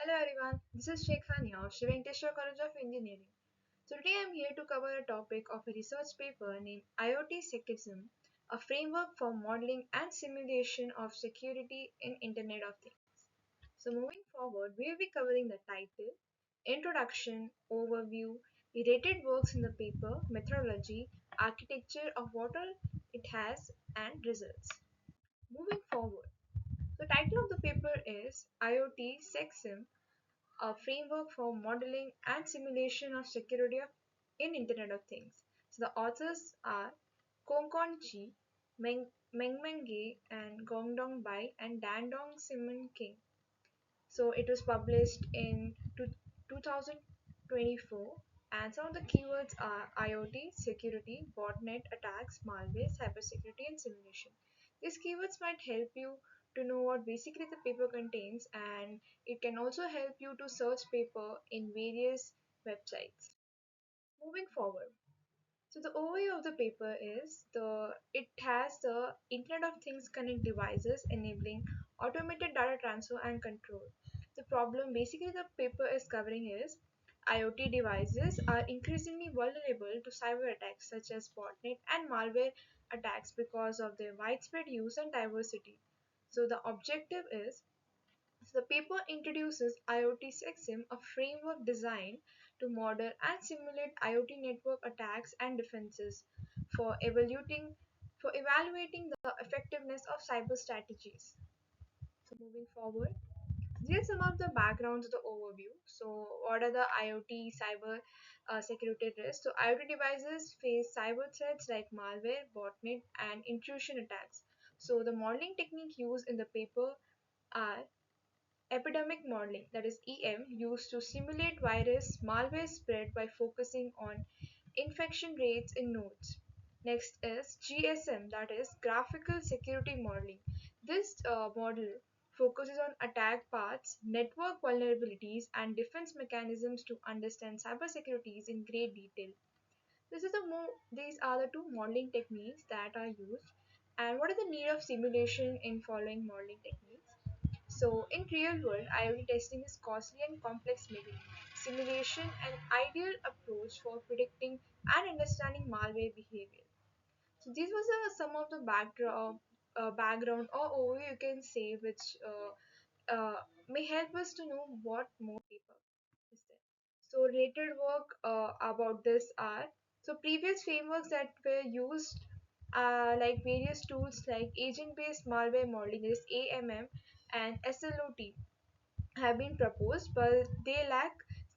Hello everyone, this is Sheikh Hania of Shiv Venkateswara College of Engineering. So today I am here to cover a topic of a research paper named IoT Security, a framework for modeling and simulation of security in Internet of Things. So moving forward, we will be covering the title, introduction, overview, the rated works in the paper, methodology, architecture of what all it has, and results. Moving forward, the title of the paper is IoT SecSim, a framework for modeling and simulation of security in Internet of Things. So the authors are Kongkon Chi, Mengmeng Ge, and Gongdong Bai, and Dandong Simon King. So it was published in 2024, and some of the keywords are IoT, security, botnet attacks, malware, cybersecurity, and simulation. These keywords might help you to know what basically the paper contains, and it can also help you to search paper in various websites. Moving forward, so the overview of the paper is it has the Internet of Things connect devices enabling automated data transfer and control. The problem basically the paper is covering is IoT devices are increasingly vulnerable to cyber attacks such as botnet and malware attacks because of their widespread use and diversity. So the objective is so the paper introduces IoT SecSim, a framework designed to model and simulate IoT network attacks and defenses for evaluating the effectiveness of cyber strategies. So moving forward, here are some of the backgrounds of the overview. So what are the IoT cyber security risks? So IoT devices face cyber threats like malware, botnet, and intrusion attacks. So the modeling technique used in the paper are epidemic modeling, that is EM, used to simulate virus malware spread by focusing on infection rates in nodes. Next is GSM, that is graphical security modeling. This model focuses on attack paths, network vulnerabilities, and defense mechanisms to understand cybersecurities in great detail. These are the two modeling techniques that are used. And what is the need of simulation in following modeling techniques? So, in real world, IoT testing is costly and complex, making simulation an ideal approach for predicting and understanding malware behavior. So, this was some of the background or overview you can say, which may help us to know what more paper is there. So, related work about this are so previous frameworks that were used like various tools like agent-based malware modeling, that is AMM, and SLOT have been proposed, but they lack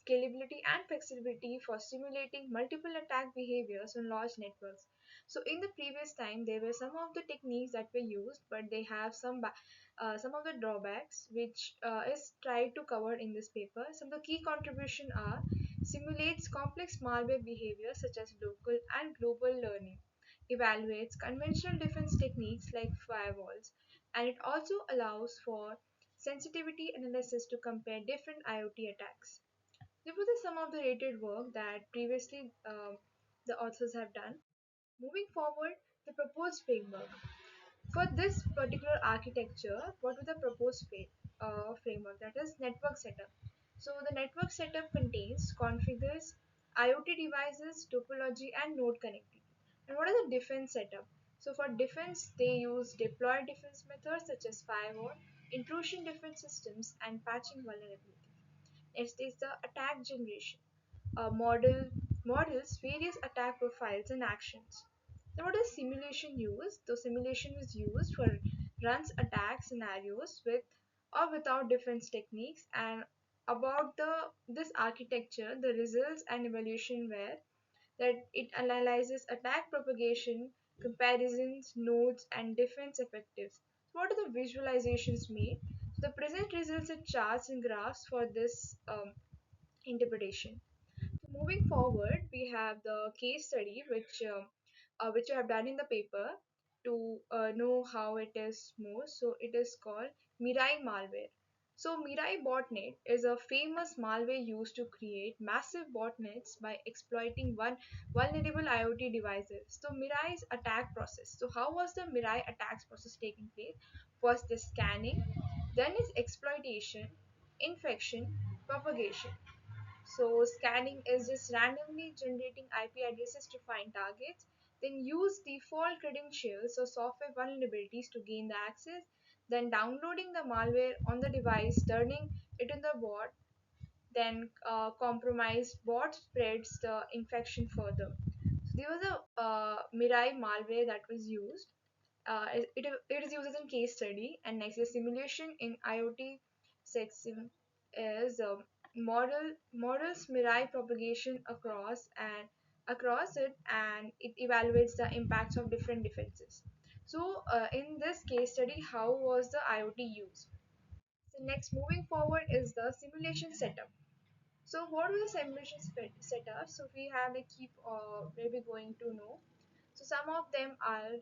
scalability and flexibility for simulating multiple attack behaviors on large networks. So in the previous time, there were some of the techniques that were used, but they have some of the drawbacks, which is tried to cover in this paper. Some of the key contribution are simulates complex malware behavior such as local and global learning, evaluates conventional defense techniques like firewalls, and it also allows for sensitivity analysis to compare different IoT attacks. These were some of the rated work that previously the authors have done. Moving forward, the proposed framework. For this particular architecture, what was the proposed framework? That is network setup. So the network setup contains configures IoT devices, topology, and node connectivity. And what is the defense setup? So for defense, they use deployed defense methods such as firewall, intrusion defense systems, and patching vulnerability. Next is the attack generation. Models various attack profiles and actions. Then what is simulation used? The simulation is used for runs attack scenarios with or without defense techniques, and about this architecture, the results and evaluation were that it analyzes attack propagation, comparisons, nodes, and defense effectives. So what are the visualizations made? The present results are charts and graphs for this interpretation. So moving forward, we have the case study which I have done in the paper to know how it is more. So it is called Mirai malware. So Mirai botnet is a famous malware used to create massive botnets by exploiting one vulnerable IoT devices. So Mirai's attack process. So how was the Mirai attacks process taking place? First the scanning, then is exploitation, infection propagation. So scanning is just randomly generating IP addresses to find targets, then use default credentials or software vulnerabilities to gain the access, then downloading the malware on the device, turning it in the bot, then compromised bot spreads the infection further. So there was a Mirai malware that was used. It is used as a case study, and next is simulation in IoT section is models Mirai propagation across it, and it evaluates the impacts of different defenses. So in this case study, how was the IoT used? So next, moving forward is the simulation setup. So what was the simulation setup? So we have like keep maybe going to know. So some of them are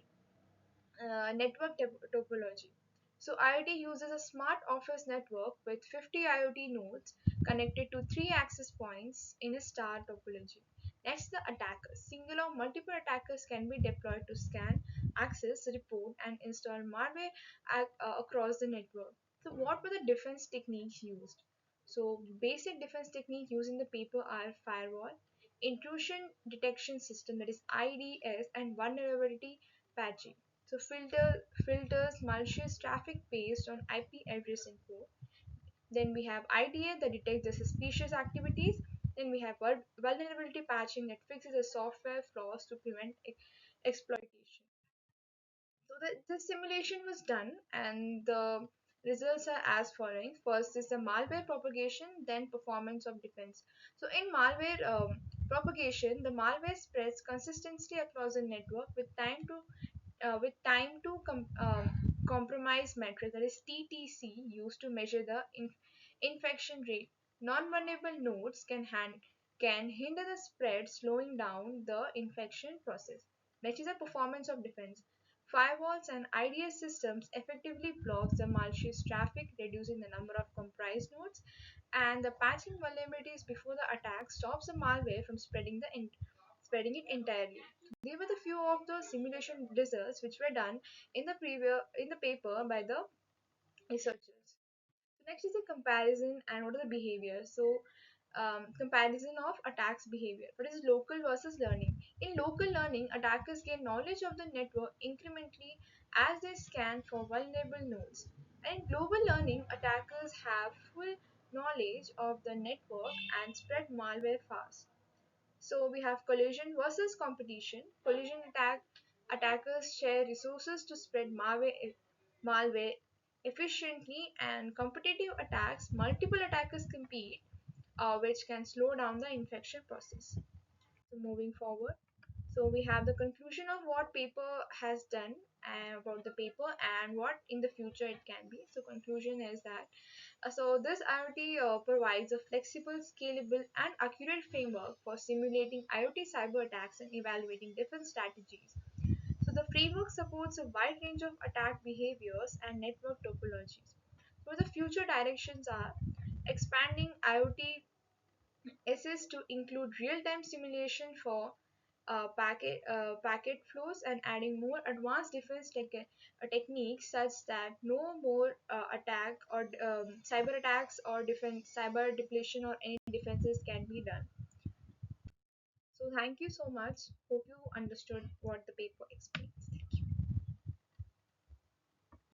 network topology. So IoT uses a smart office network with 50 IoT nodes connected to three access points in a star topology. Next, the attackers. Single or multiple attackers can be deployed to scan, access, report, and install malware across the network. So, what were the defense techniques used? So, basic defense techniques used in the paper are firewall, intrusion detection system, that is IDS, and vulnerability patching. So filters malicious traffic based on IP address info. Then we have IDA that detects the suspicious activities. Then we have vulnerability patching that fixes the software flaws to prevent exploitation. So the simulation was done, and the results are as following. First is the malware propagation, then performance of defense. So in malware propagation, the malware spreads consistently across the network with time to compromise metric, that is TTC, used to measure the infection rate. Non-vulnerable nodes can hinder the spread, slowing down the infection process. Next is the performance of defense. Firewalls and IDS systems effectively block the malicious traffic, reducing the number of compromised nodes, and the patching vulnerabilities before the attack stops the malware from spreading it entirely. These were the few of the simulation results which were done in the paper by the researchers. So next is the comparison and what are the behaviors. So comparison of attacks behavior. What is local versus learning? In local learning, attackers gain knowledge of the network incrementally as they scan for vulnerable nodes. And in global learning, attackers have full knowledge of the network and spread malware fast. So we have collision versus competition. Attackers share resources to spread malware efficiently, and competitive attacks, multiple attackers compete, which can slow down the infection process. So moving forward, so we have the conclusion of what paper has done about the paper and what in the future it can be. So conclusion is that so this IoT provides a flexible, scalable, and accurate framework for simulating IoT cyber attacks and evaluating defense strategies. So the framework supports a wide range of attack behaviors and network topologies. So the future directions are expanding IoT SS to include real-time simulation for packet flows, and adding more advanced defense techniques such that no more attack or cyber attacks or defense cyber depletion or any defenses can be done. So thank you so much. Hope you understood what the paper explains.